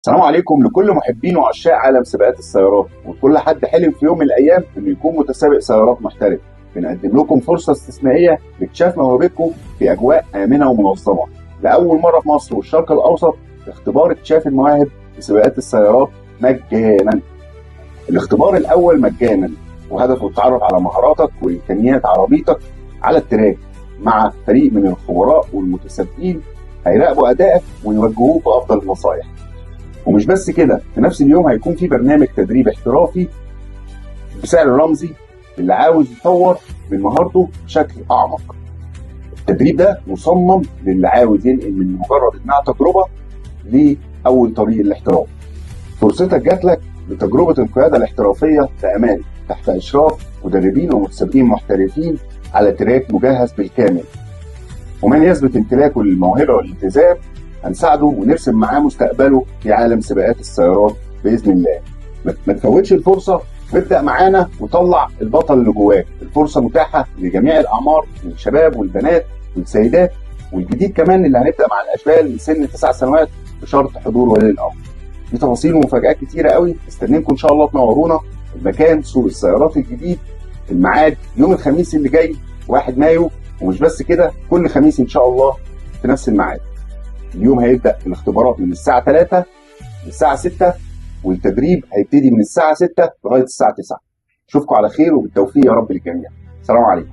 السلام عليكم لكل محبين وعشاق عالم سباقات السيارات، وكل حد حلم في يوم من الايام انه يكون متسابق سيارات محترف. بنقدم لكم فرصه استثنائيه لاكتشاف مواهبكم في اجواء امنه ومنظمه. لاول مره في مصر والشرق الاوسط اختبار اكتشاف المواهب في سباقات السيارات مجانا. الاختبار الاول مجانا، وهدفه التعرف على مهاراتك وامكانيات عربيتك على التراك مع فريق من الخبراء والمتسابقين هيراقبوا ادائك ويوجهوك بافضل النصائح. ومش بس كده، في نفس اليوم هيكون في برنامج تدريب احترافي بسعر رمزي اللي عاوز يطور من مهارته بشكل اعمق. التدريب ده مصمم للي عاوز ينقل من مجرد انها تجربه لاول طريق الاحتراف. فرصتك جات لك لتجربه القياده الاحترافيه بامان تحت اشراف مدربين ومتسابقين محترفين على تراك مجهز بالكامل. ومن يثبت امتلاكه للموهبه والالتزام هنساعده ونرسم معاه مستقبله في عالم سباقات السيارات باذن الله. ما تفوتش الفرصه وابدا معانا وطلع البطل اللي جواك. الفرصه متاحه لجميع الاعمار، للشباب والبنات والسيدات، والجديد كمان اللي هنبدا مع الاشبال من سن 9 سنوات بشرط حضور ولي الامر. في تفاصيل ومفاجات كتيره قوي، استنينكم ان شاء الله تنورونا. المكان سوق السيارات الجديد، الميعاد يوم الخميس اللي جاي 1 مايو. ومش بس كده، كل خميس ان شاء الله في نفس الميعاد. اليوم هيبدأ الاختبارات من الساعة 3 للساعة 6، والتدريب هيبتدي من الساعة 6 لغاية الساعة 9. اشوفكم على خير وبالتوفيق يا رب للجميع. السلام عليكم.